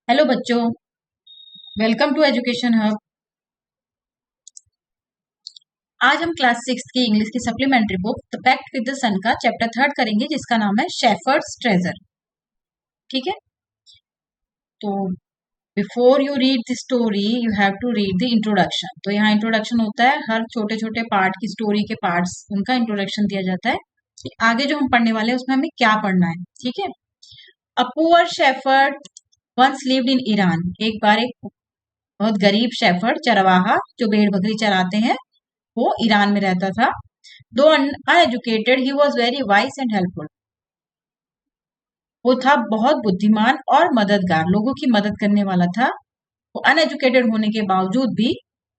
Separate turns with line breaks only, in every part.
Hello बच्चों, welcome to education hub. आज हम क्लास 6 की इंग्लिश की supplementary book the pact with the sun का चैप्टर 3 करेंगे, जिसका नाम है शेफर्ड्स ट्रेजर। ठीक है, तो before you read the story you have to read the introduction. तो यहाँ इंट्रोडक्शन होता है, हर छोटे छोटे पार्ट की स्टोरी के पार्ट्स उनका इंट्रोडक्शन दिया जाता है कि आगे जो हम पढ़ने वाले हैं उसमें हमें क्या पढ़ना है। ठीक है, a poor shepherd once lived in Iran. एक बार एक बहुत गरीब शेफर्ड चरवाहा जो भेड़ बकरी चराते हैं वो ईरान में रहता था। दो uneducated he was very wise and helpful. वो था बहुत बुद्धिमान और मददगार, लोगों की मदद करने वाला था। वो अनएजुकेटेड होने के बावजूद भी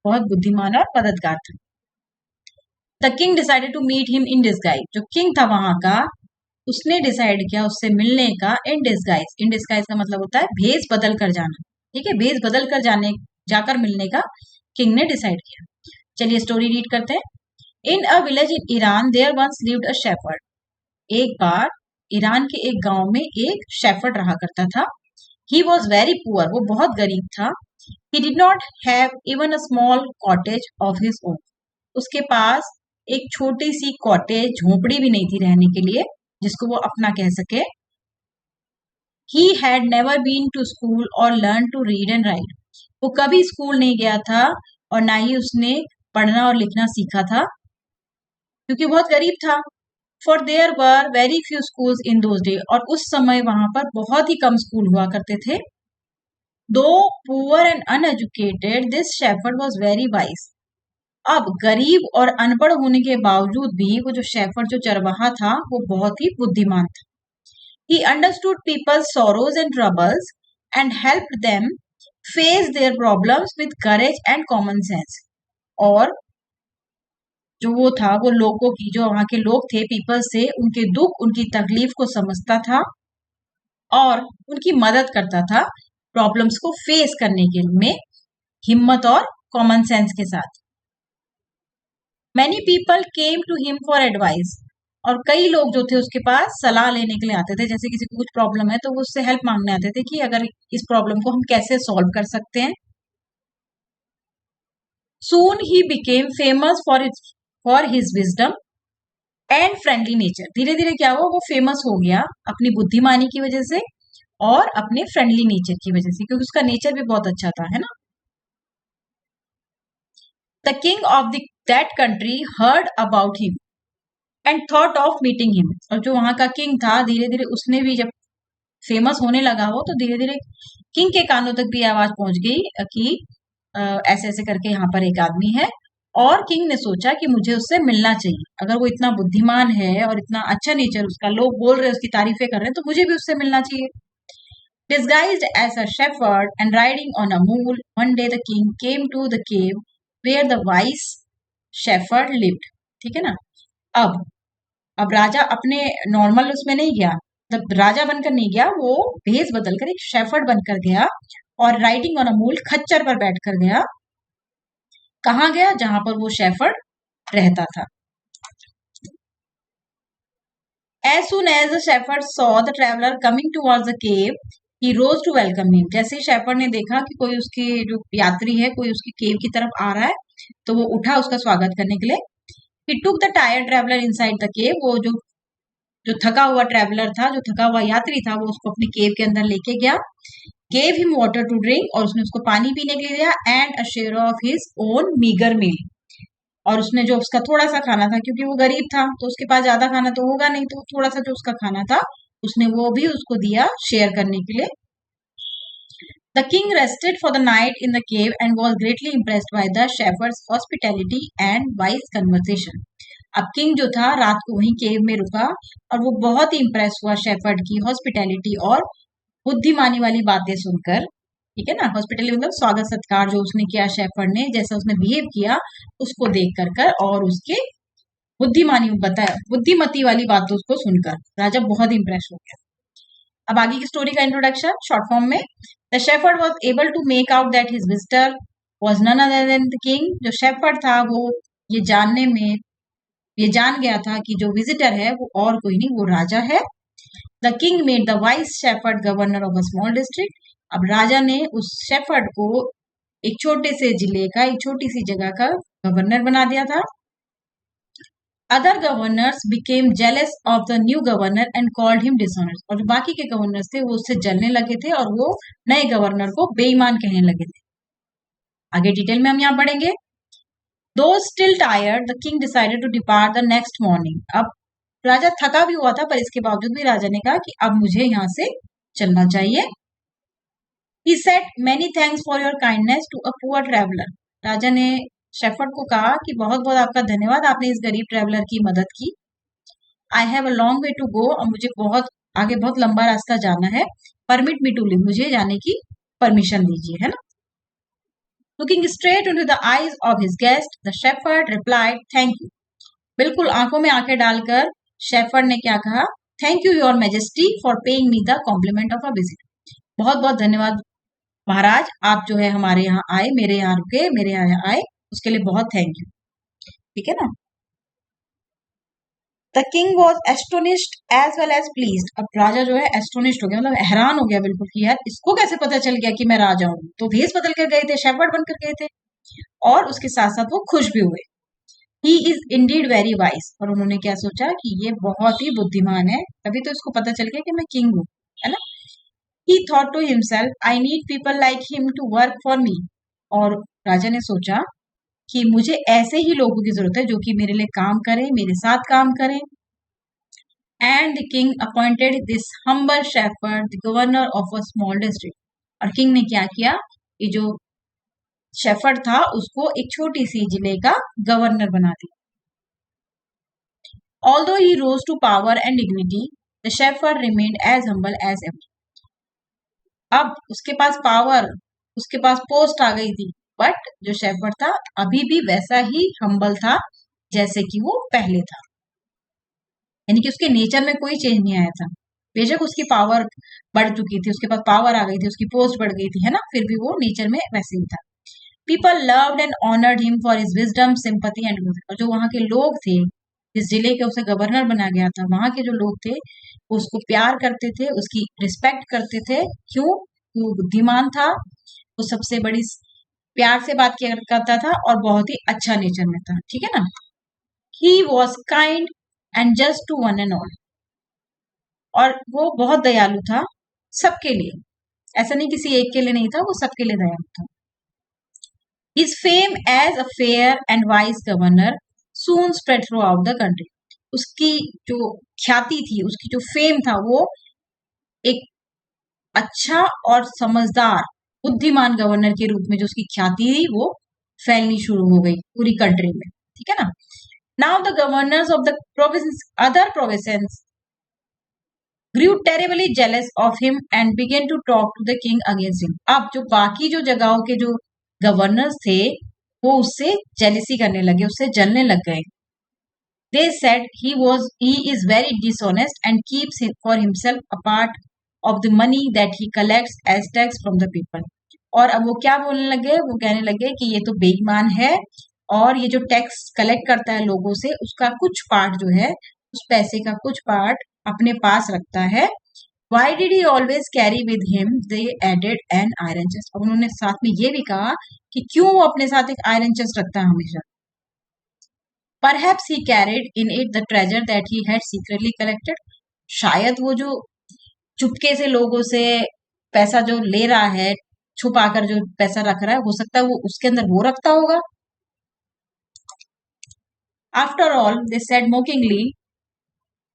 बहुत बुद्धिमान और मददगार था। The king decided to meet him in disguise. जो किंग था वहां का, उसने डिसाइड किया उससे मिलने का इन डिस्गाइज। इन डिस्गाइज का मतलब होता है भेष बदल कर जाना। ठीक है, भेष बदल कर जाकर मिलने का किंग ने डिसाइड किया। चलिए स्टोरी रीड करते हैं। In a village in Iran there once lived a shepherd. एक बार ईरान के एक गांव में एक शेफर्ड रहा करता था। ही वॉज वेरी पुअर, वो बहुत गरीब था। He did not have even a small cottage of his own. उसके पास एक छोटी सी कॉटेज, झोपड़ी भी नहीं थी रहने के लिए जिसको वो अपना कह सके। He had never been to school और learn to read and write. वो कभी स्कूल नहीं गया था और ना ही उसने पढ़ना और लिखना सीखा था, क्योंकि बहुत गरीब था। For there were very few schools in those day. और उस समय वहां पर बहुत ही कम स्कूल हुआ करते थे। दो poor and uneducated this shepherd was very wise. अब गरीब और अनपढ़ होने के बावजूद भी वो जो शेफर्ड, जो चरवाहा था, वो बहुत ही बुद्धिमान था। He understood people's sorrows and troubles and helped them face their problems with courage and common sense. और जो वो था, वो लोगों की, जो वहां के लोग थे, पीपल से उनके दुख, उनकी तकलीफ को समझता था और उनकी मदद करता था प्रॉब्लम्स को फेस करने के में हिम्मत और कॉमन सेंस के साथ। Many people came to him for advice. और कई लोग जो थे उसके पास सलाह लेने के लिए आते थे। जैसे किसी को कुछ प्रॉब्लम है तो वो उससे हेल्प मांगने आते थे कि अगर इस प्रॉब्लम को हम कैसे सॉल्व कर सकते हैं। Soon he became famous for his wisdom and friendly nature. धीरे धीरे क्या हुआ, वो फेमस हो गया अपनी बुद्धिमानी की वजह से और अपने फ्रेंडली नेचर की वजह से, क्योंकि उसका नेचर भी बहुत अच्छा था, है ना। The king of that country heard about him and thought of meeting him. और जो वहां का किंग था, धीरे धीरे उसने भी, जब फेमस होने लगा वो, तो धीरे धीरे किंग के कानों तक भी आवाज पहुंच गई कि ऐसे ऐसे करके यहाँ पर एक आदमी है। और किंग ने सोचा कि मुझे उससे मिलना चाहिए। अगर वो इतना बुद्धिमान है और इतना अच्छा नेचर उसका, लोग बोल रहे हैं, उसकी तारीफें कर रहे हैं, तो मुझे भी उससे मिलना चाहिए। Disguised as a shepherd and riding on a mule, one day the king came to the cave where the wise shepherd lived. ठीक है ना। अब अब राजा अपने नॉर्मल उसमें नहीं गया, तब राजा बनकर नहीं गया, वो भेष बदलकर एक शेफर्ड बनकर गया और राइडिंग ऑन अ मूल, खच्चर पर बैठकर गया। कहाँ गया? जहां पर वो शेफर्ड रहता था। As soon as the shepherd saw the traveler coming towards the cave, he rose to welcome him. जैसे ही शेफर्ड ने देखा कि कोई उसकी जो यात्री है, कोई उसकी केव की तरफ आ रहा है, तो वो उठा उसका स्वागत करने के लिए। He took the tired traveler inside the cave. वो जो थका हुआ ट्रेवलर था, जो थका हुआ यात्री था, वो उसको अपनी केव के अंदर लेके गया। Gave him water to drink, और उसने उसको पानी पीने के लिए दिया। And a share of his own meagre meal, और उसने जो उसका थोड़ा सा खाना था, क्योंकि वो गरीब था तो उसके पास ज्यादा खाना तो होगा नहीं, तो थोड़ा सा जो उसका खाना था उसने वो भी उसको दिया शेयर करने के लिए। The king rested for the night in the cave and was greatly impressed by the shepherd's hospitality and wise conversation. अब किंग जो था रात को वहीं केव में रुका और वो बहुत ही इम्प्रेस हुआ शेफर्ड की हॉस्पिटैलिटी और बुद्धिमानी वाली बातें सुनकर। ठीक है ना, हॉस्पिटैलिटी मतलब स्वागत सत्कार जो उसने किया शेफर्ड ने, जैसा उसने बिहेव किया उसको देख कर और उसके बुद्धिमानी बताया, बुद्धिमती वाली बातों को सुनकर राजा बहुत इम्प्रेस हो गया। अब आगे की स्टोरी का इंट्रोडक्शन शॉर्ट फॉर्म में। The shepherd was able to make out that his visitor was none other than the king. जो शेफर्ड था वो ये जान गया था कि जो विजिटर है वो और कोई नहीं, वो राजा है। The king made the vice shepherd governor of a small district. अब राजा ने उस शेफर्ड को एक छोटे से जिले का, एक छोटी सी जगह का गवर्नर बना दिया था। Other governors became jealous of the new governor and called him dishonest. और जो बाकी के गवर्नर्स थे वो उससे जलने लगे थे और वो नए गवर्नर को बेईमान कहने लगे थे। आगे डिटेल में हम यहाँ पढ़ेंगे। Though still tired the king decided to depart the next morning. अब राजा थका भी हुआ था, पर इसके बावजूद भी राजा ने कहा कि अब मुझे यहाँ से चलना चाहिए। He said many thanks for your kindness to a poor traveler। राजा ने शेफर्ड को कहा कि बहुत बहुत आपका धन्यवाद, आपने इस गरीब ट्रेवलर की मदद की। I have a long way to go। और मुझे आगे बहुत लंबा रास्ता जाना है। Permit me to leave। मुझे जाने की परमिशन दीजिए, है ना। Looking straight into the eyes of his guest, the shepherd replied, "Thank you।" बिल्कुल आंखों में आंखें डालकर शेफर्ड ने क्या कहा? "Thank you, Your Majesty, for paying me the compliment of a visit।" बहुत बहुत धन्यवाद महाराज, आप जो है हमारे यहाँ आए, मेरे यहाँ रुके, मेरे यहाँ आए, उसके लिए बहुत थैंक यू। ठीक है ना। The king was astonished as well as pleased. अब राजा जो है एस्टोनिश्ड हो गया, मतलब हैरान हो गया बिल्कुल कि यार इसको कैसे पता चल गया कि मैं राजा हूँ। तो भेष बदल कर गए थे, शेफर्ड बनकर गए थे, और उसके साथ साथ वो खुश भी हुए। He is Indeed very wise. और उन्होंने क्या सोचा कि ये बहुत ही बुद्धिमान है, तभी तो इसको पता चल गया कि मैं किंग हूँ, है ना। He thought to himself, I need people like him to work for me। और राजा ने सोचा कि मुझे ऐसे ही लोगों की जरूरत है जो कि मेरे लिए काम करें, मेरे साथ काम करें। And the king appointed this humble shepherd the governor of a small district। और किंग ने क्या किया, ये जो शेफर्ड था उसको एक छोटी सी जिले का गवर्नर बना दिया। Although he rose to power and dignity, the shepherd remained as humble as ever। अब उसके पास पावर, उसके पास पोस्ट आ गई थी, बट जो शेफर्ड था अभी भी वैसा ही हम्बल था जैसे कि वो पहले था। यानी कि उसके नेचर में कोई चेंज नहीं आया था। बेशक उसकी पावर बढ़ चुकी थी, उसके पास पावर आ गई थी, उसकी पोस्ट बढ़ गई थी, है ना, फिर भी वो नेचर में वैसे ही था। People loved and honoured him for his wisdom, sympathy and growth. और जो वहां के लोग थे, जिस जिले के उसे गवर्नर बना गया था, वहां के जो लोग थे वो उसको प्यार करते थे, उसकी रिस्पेक्ट करते थे। क्यों? वो बुद्धिमान था, वो सबसे बड़ी प्यार से बात किया करता था और बहुत ही अच्छा नेचर में था। ठीक है ना। He was kind and just to one and all. और वो बहुत दयालु था सबके लिए, ऐसा नहीं किसी एक के लिए नहीं था, वो सबके लिए दयालु था। His fame as a fair and wise governor soon spread throughout the country। उसकी जो ख्याति थी, उसकी जो फेम था, वो एक अच्छा और समझदार बुद्धिमान गवर्नर के रूप में जो उसकी ख्याति थी वो फैलनी शुरू हो गई पूरी कंट्री में। ठीक है ना। Now the governors of the province, other provinces grew terribly jealous of him and began to talk to the king against him। अब जो बाकी जो जगहों के जो गवर्नर्स थे वो उससे जेलिसी करने लगे, उससे जलने लग गए। They said he is very dishonest and keeps for himself a part of the money that he collects as tax from the people। और अब वो क्या बोलने लगे, वो कहने लगे कि ये तो बेईमान है और ये जो टैक्स कलेक्ट करता है लोगों से उसका कुछ पार्ट जो है, उस पैसे का कुछ पार्ट अपने पास रखता है। Why did he always carry with him? They added an iron chest। अब उन्होंने साथ में ये भी कहा कि क्यों वो अपने साथ एक आयरन चेस्ट रखता है हमेशा। Perhaps he carried in it the treasure that he had secretly collected। शायद वो जो चुपके से लोगों से पैसा जो ले रहा है, छुपाकर जो पैसा रख रहा है, हो सकता है वो उसके अंदर वो रखता होगा। After all, they said mockingly,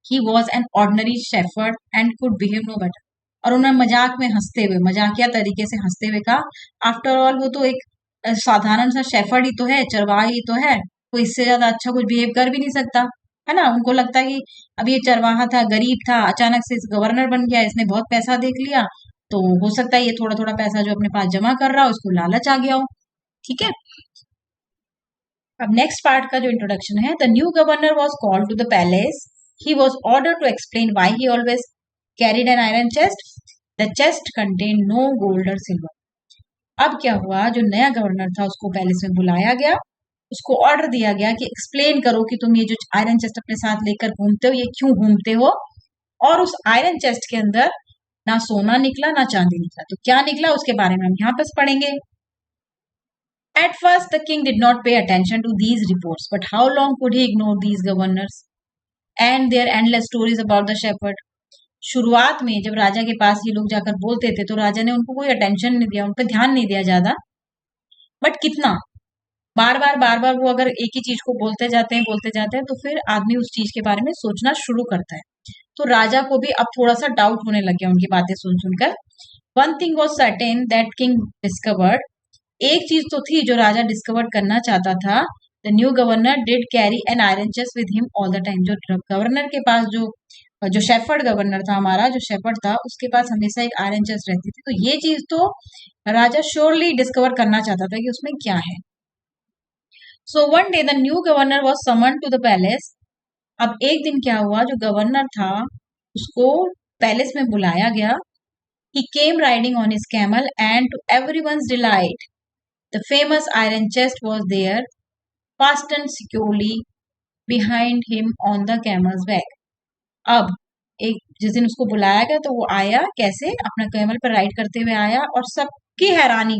he was an ordinary shepherd and could behave no better। और उन्होंने मजाक में हंसते हुए, मजाकिया तरीके से हंसते हुए कहा, आफ्टर ऑल वो तो एक साधारण सा शेफर्ड ही तो है, चरवाहा ही तो है, वो इससे ज्यादा अच्छा कुछ बिहेव कर भी नहीं सकता, है ना। उनको लगता है कि अब ये चरवाहा था, गरीब था, अचानक से इस गवर्नर बन गया, इसने बहुत पैसा देख लिया, तो हो सकता है ये थोड़ा थोड़ा पैसा जो अपने पास जमा कर रहा हो उसको लालच आ गया हो। ठीक है। अब नेक्स्ट पार्ट का जो इंट्रोडक्शन है, the new governor was called to the palace. He was ordered to explain why he always carried an iron chest। The chest contained no gold or silver। अब क्या हुआ, जो नया गवर्नर था उसको पैलेस में बुलाया गया, उसको ऑर्डर दिया गया कि एक्सप्लेन करो कि तुम ये जो आयरन चेस्ट अपने साथ लेकर घूमते हो ये क्यों घूमते हो, और उस आयरन चेस्ट के अंदर ना सोना निकला ना चांदी निकला। तो क्या निकला उसके बारे में हम यहाँ पर पढ़ेंगे। At first, the king did not pay attention to these reports, but how long could he ignore these governors and their endless stories about the shepherd? शुरुआत में जब राजा के पास ये लोग जाकर बोलते थे तो राजा ने उनको कोई अटेंशन नहीं दिया, उन पर ध्यान नहीं दिया ज्यादा। बट कितना बार बार वो अगर एक ही चीज को बोलते जाते हैं तो फिर आदमी उस चीज के बारे में सोचना शुरू करता है। तो राजा को भी अब थोड़ा सा डाउट होने लग गया उनकी बातें सुन सुनकर। One thing was certain that king discovered, एक चीज तो थी जो राजा डिस्कवर करना चाहता था। The new governor did carry an iron chest with him all the time, जो गवर्नर के पास जो शेफर्ड गवर्नर था हमारा, जो शेफर्ड था उसके पास हमेशा एक आयरन चेस्ट रहती थी। तो ये चीज तो राजा श्योरली डिस्कवर करना चाहता था कि उसमें क्या है। So one day the new governor was summon to the palace. अब एक दिन क्या हुआ, जो गवर्नर था उसको पैलेस में बुलाया गया। He came riding on his camel, and to everyone's delight, the famous iron chest was there, fastened securely behind him on the camel's back. अब एक जिस दिन उसको बुलाया गया तो वो आया कैसे, अपना कैमल पर राइड करते हुए आया, और सबकी हैरानी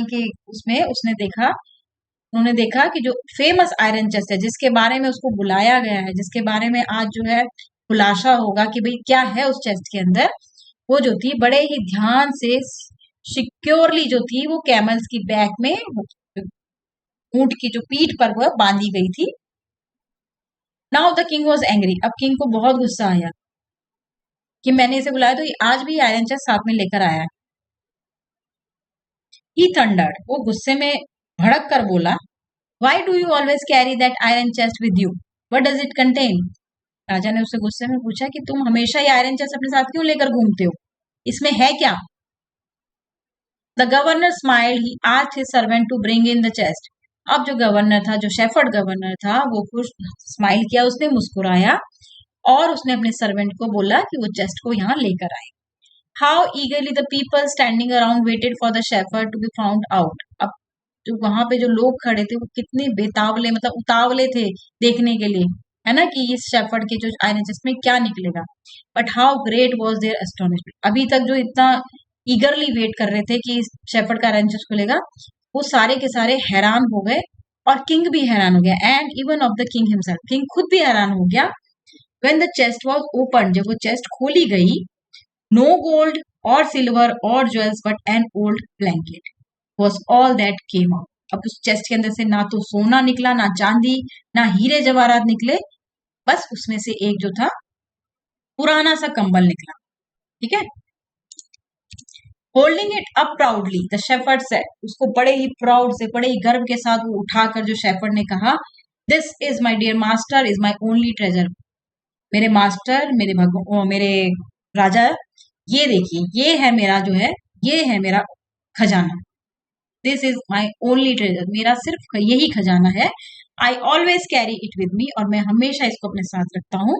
के उसमें उन्होंने देखा कि जो फेमस आयरन चेस्ट है, जिसके बारे में उसको बुलाया गया है, जिसके बारे में आज जो है खुलासा होगा कि भाई क्या है उस चेस्ट के अंदर, वो जो थी बड़े ही ध्यान से सिक्योरली जो थी वो कैमल्स की बैक में, ऊंट की जो पीठ पर वह बांधी गई थी। Now the king was angry, अब किंग को बहुत गुस्सा आया कि मैंने इसे बुलाया तो ये आज भी आयरन चेस्ट साथ में लेकर आया है। ही थंडर्ड, वो गुस्से में भड़क कर बोला, why do you always carry that iron chest with you, what does it contain? राजा ने उससे गुस्से में पूछा कि तुम हमेशा ये आयरन चेस्ट अपने साथ क्यों लेकर घूमते हो, इसमें है क्या? The governor smiled, he asked his servant to bring in the chest. अब जो गवर्नर था, जो शेफर्ड गवर्नर था, वो कुछ स्माइल किया, उसने मुस्कुराया और उसने अपने सर्वेंट को बोला कि वो चेस्ट को यहाँ लेकर आए। How eagerly the people standing around waited for the shepherd to be found out. अब जो वहां पे जो लोग खड़े थे वो कितने बेतावले, मतलब उतावले थे देखने के लिए, है ना, कि इस शेफर्ड के जो आयरन चेस्ट में क्या निकलेगा। But how great was their astonishment, अभी तक जो इतना ईगरली वेट कर रहे थे कि शेफर्ड का आयरन चेस्ट खुलेगा, वो सारे के सारे हैरान हो गए और किंग भी हैरान हो गया। And even of the king himself, king खुद भी हैरान हो गया। When the chest was open, जब वो चेस्ट खोली गई, नो गोल्ड और सिल्वर और jewels but an old blanket was all that came out. अब उस चेस्ट के अंदर से ना तो सोना निकला, ना चांदी, ना हीरे जवाहरात निकले, बस उसमें से एक जो था पुराना सा कंबल निकला। ठीक है। Holding it up proudly the shepherd said, उसको बड़े ही प्राउड से, बड़े ही गर्व के साथ वो उठाकर जो शेफर्ड ने कहा, this is my dear master, is my only treasure. मेरे मास्टर, मेरे राजा, ये देखिए, ये है मेरा जो है, ये है मेरा खजाना। This is my only treasure, मेरा सिर्फ यही खजाना है। I always carry it with me, और मैं हमेशा इसको अपने साथ रखता हूँ।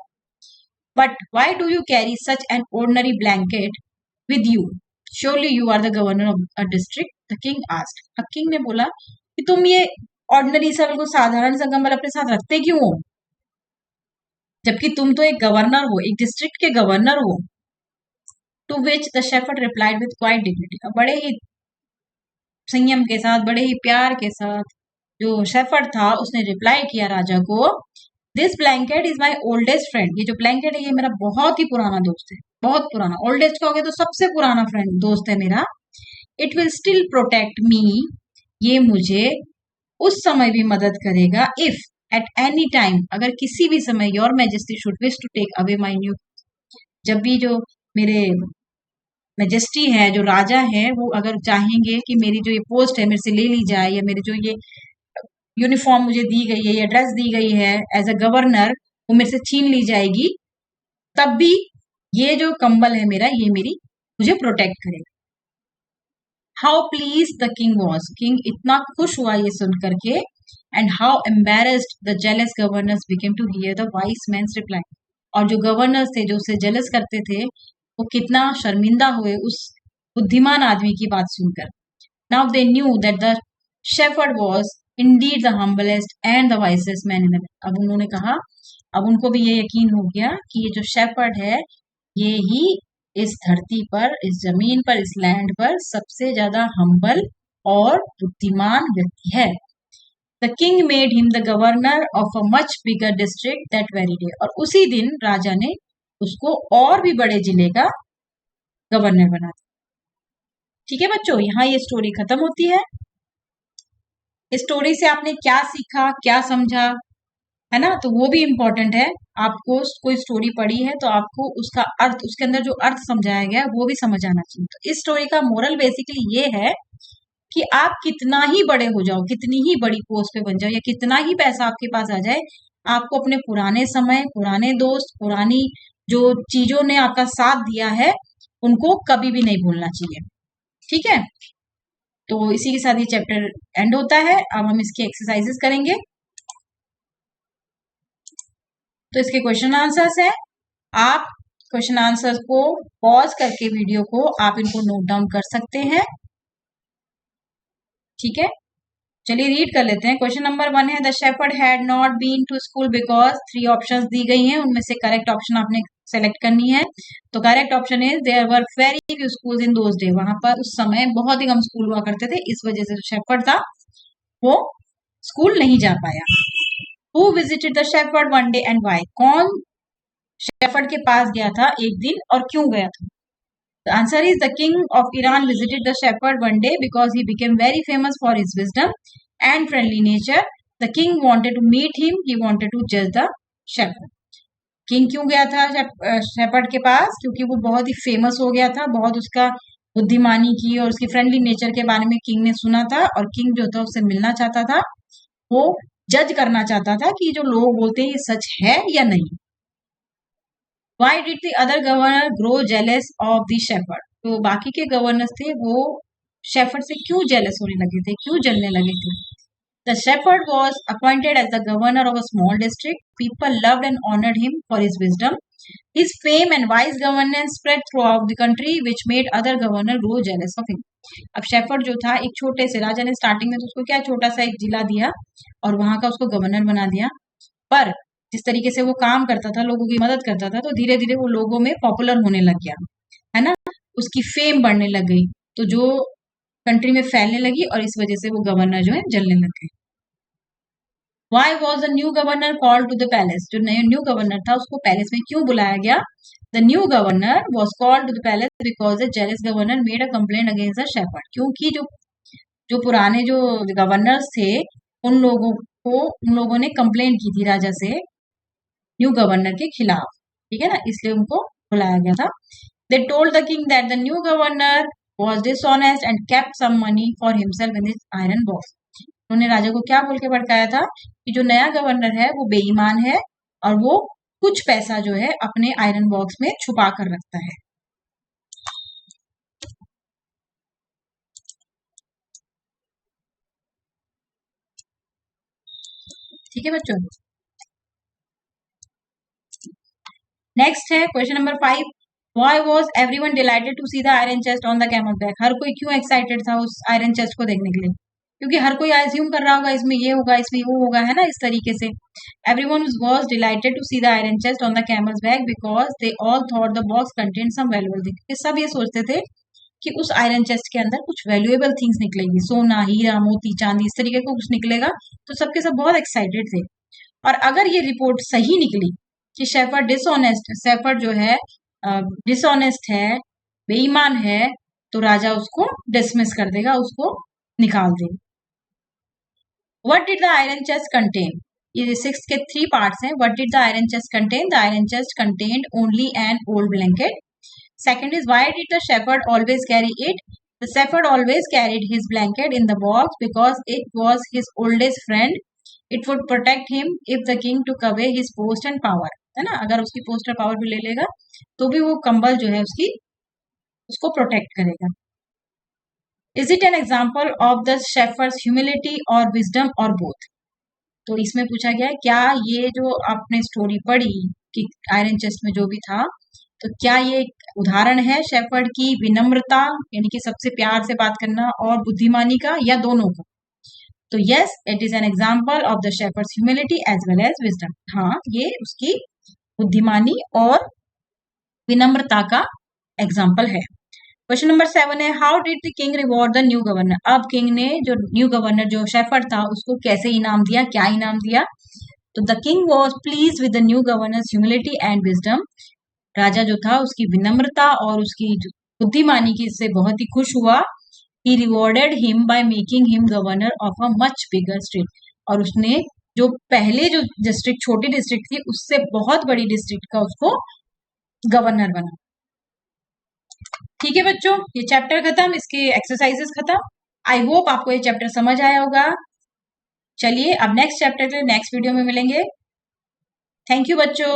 But why do you carry such an ordinary blanket with you, surely you are the governor of a district, the king asked. अब किंग ने बोला कि तुम ये ऑर्डिनरी सा, बिल्कुल साधारण सा कंबल अपने साथ रखते क्यों हो, जबकि तुम तो एक गवर्नर हो, एक डिस्ट्रिक्ट के गवर्नर हो। To which the shepherd replied with quite dignity, बड़े ही संयम के साथ, बड़े ही प्यार के साथ जो शेफर्ड था उसने रिप्लाई किया राजा को, this blanket is my oldest friend, ये जो ब्लैंकेट है ये मेरा बहुत ही पुराना दोस्त है, बहुत पुराना। ओल्डेस्ट का हो गया तो सबसे पुराना फ्रेंड, दोस्त है मेरा। It will still protect me, ये मुझे उस समय भी मदद करेगा, इफ एट एनी टाइम, अगर किसी भी समय, your majesty should wish to take away my new, जब भी जो मेरे मैजेस्टी है, जो राजा है, वो अगर चाहेंगे कि मेरी जो ये पोस्ट है मेरे से ले ली जाए, या मेरे जो ये यूनिफॉर्म मुझे दी गई है या ड्रेस दी गई है एज अ गवर्नर, वो मेरे से छीन ली जाएगी, तब भी ये जो कंबल है मेरा, ये मुझे प्रोटेक्ट करेगा। How pleased the king was, king इतना खुश हुआ ये सुन करके। And how embarrassed the jealous governors became to hear the wise man's reply, और जो गवर्नर्स थे, जो उसे जेलस करते थे, वो कितना शर्मिंदा हुए उस बुद्धिमान आदमी की बात सुनकर। Now they knew that the shepherd was Indeed the humblest and the wisest man in the, अब उन्होंने कहा अब उनको भी ये यकीन हो गया कि ये जो शेपर्ड है ये ही इस धरती पर, इस जमीन पर, इस लैंड पर सबसे ज्यादा हम्बल और बुद्धिमान व्यक्ति है। The king made him the governor of a much bigger district that very day, और उसी दिन राजा ने उसको और भी बड़े जिले का गवर्नर बना दिया। ठीक है बच्चों, यहाँ ये स्टोरी खत्म होती है। इस स्टोरी से आपने क्या सीखा, क्या समझा, है ना, तो वो भी इम्पोर्टेंट है। आपको कोई स्टोरी पढ़ी है तो आपको उसका अर्थ, उसके अंदर जो अर्थ समझाया गया है वो भी समझ आना चाहिए। तो इस स्टोरी का मोरल बेसिकली ये है कि आप कितना ही बड़े हो जाओ, कितनी ही बड़ी पोस्ट पे बन जाओ, या कितना ही पैसा आपके पास आ जाए, आपको अपने पुराने समय, पुराने दोस्त, पुरानी जो चीजों ने आपका साथ दिया है उनको कभी भी नहीं भूलना चाहिए। ठीक है, तो इसी के साथ ये चैप्टर एंड होता है। अब हम इसके एक्सरसाइजेस करेंगे। तो इसके क्वेश्चन आंसर्स है, आप क्वेश्चन आंसर्स को पॉज करके वीडियो को आप इनको नोट डाउन कर सकते हैं। ठीक है, चलिए रीड कर लेते हैं। क्वेश्चन नंबर 1 है, the shepherd had not been to school because, 3 options दी गई हैं, उनमें से करेक्ट ऑप्शन आपने सेलेक्ट करनी है। तो correct option is there were very few schools in those day, वहां पर उस समय बहुत ही कम स्कूल हुआ करते थे, इस वजह से जो शेफर्ड था वो स्कूल नहीं जा पाया। Who visited the shepherd one day and why, कौन शेफर्ड के पास गया था एक दिन और क्यों गया था? The answer is the king of Iran visited the shepherd one day because he became very famous for his wisdom and friendly nature. The king wanted to meet him. He wanted to judge the shepherd. King क्यों गया था shepherd के पास? क्योंकि वो बहुत ही famous हो गया था, बहुत उसका बुद्धिमानी की और उसकी फ्रेंडली नेचर के बारे में किंग ने सुना था, और किंग जो था उससे मिलना चाहता था, वो जज करना चाहता था कि जो लोग बोलते हैं ये सच है या नहीं। Why did the other governor grow jealous of the shepherd? तो बाकी के गवर्नर्स थे वो शेफर्ड से क्यों जेलस होने लगे थे, क्यों जलने लगे थे? The shepherd was appointed as the governor of a small district. People loved and honored him for his wisdom. His fame and wise governance spread throughout the country, which made other governors grow jealous of him. अब shepherd जो था, एक छोटे से राजा ने starting में तो उसको क्या छोटा सा एक जिला दिया और वहां का उसको गवर्नर बना दिया, पर जिस तरीके से वो काम करता था, लोगों की मदद करता था, तो धीरे धीरे वो लोगों में पॉपुलर होने लग गया, है ना, उसकी फेम बढ़ने लग गई, तो जो कंट्री में फैलने लगी, और इस वजह से वो गवर्नर जो है जलने लग गए। Why was the new governor called to the palace? जो न्यू गवर्नर था उसको पैलेस में क्यों बुलाया गया? The new governor was called to the palace because the jealous governor made a complaint against the shepherd. क्योंकि जो पुराने जो गवर्नर्स थे उन लोगों ने कंप्लेंट की थी राजा से न्यू गवर्नर के खिलाफ, ठीक है ना, इसलिए उनको बुलाया गया था। They told the king that the new governor was dishonest and kept some money for himself in his iron box. उन्होंने राजा को क्या बोल के भड़काया था कि जो नया गवर्नर है वो बेईमान है और वो कुछ पैसा जो है अपने आयरन बॉक्स में छुपा कर रखता है। ठीक है बच्चों, नेक्स्ट है question number 5, why was everyone delighted to see the iron chest on the camel back? हर कोई क्यों एक्साइटेड था उस आयरन चेस्ट को देखने के लिए? क्योंकि हर कोई अज्यूम कर रहा होगा इसमें ये होगा, इसमें वो होगा, है ना, इस तरीके से। Everyone was delighted to see the iron chest on the camel's back because they all thought the box contain some valuable things. सब ये सोचते थे कि उस आयरन चेस्ट के अंदर कुछ वैल्यूएबल थिंग्स निकलेगी, सोना, हीरा, मोती, चांदी, इस तरीके का कुछ निकलेगा, तो सबके सब बहुत एक्साइटेड थे। और अगर ये रिपोर्ट सही निकली कि शेफर्ड जो है डिसऑनेस्ट है, बेईमान है, तो राजा उसको डिसमिस कर देगा, उसको निकाल देगा। What did the iron chest contain? ये 6 के 3 पार्ट्स हैं। What did the iron chest contain? The iron chest contained only an old blanket. Second is, why did the shepherd always carry it? The shepherd always carried his blanket in the box because it was his oldest friend. It would protect him if the king took away his post and power. है ना, अगर उसकी post और power भी ले लेगा तो भी वो कंबल जो है उसको प्रोटेक्ट करेगा। Is it N example of the shepherd's humility और विजडम और बोथ? तो इसमें पूछा गया है क्या ये जो आपने स्टोरी पढ़ी कि आयरन चेस्ट में जो भी था, तो क्या ये एक उदाहरण है शेफर्ड की विनम्रता, यानी कि सबसे प्यार से बात करना, और बुद्धिमानी का, या दोनों का? तो yes, it is an example of the shepherd's humility as well as wisdom. हाँ, ये उसकी बुद्धिमानी और विनम्रता का एग्जाम्पल है। क्वेश्चन नंबर 7 है, how did the king reward the new governor. अब किंग ने जो न्यू गवर्नर जो शेफर्ड था उसको कैसे इनाम दिया, क्या इनाम दिया? तो the king was pleased with the new governor's humility and wisdom. राजा जो था उसकी विनम्रता और उसकी बुद्धिमानी की से बहुत ही खुश हुआ। He rewarded him by making him governor of a much bigger state। और उसने जो पहले जो डिस्ट्रिक्ट, छोटी डिस्ट्रिक्ट थी, उससे बहुत बड़ी डिस्ट्रिक्ट का उसको गवर्नर बना। ठीक है बच्चों, ये चैप्टर खत्म, इसके एक्सरसाइजेस खत्म। आई होप आपको ये चैप्टर समझ आया होगा। चलिए अब नेक्स्ट चैप्टर के नेक्स्ट वीडियो में मिलेंगे। थैंक यू बच्चों।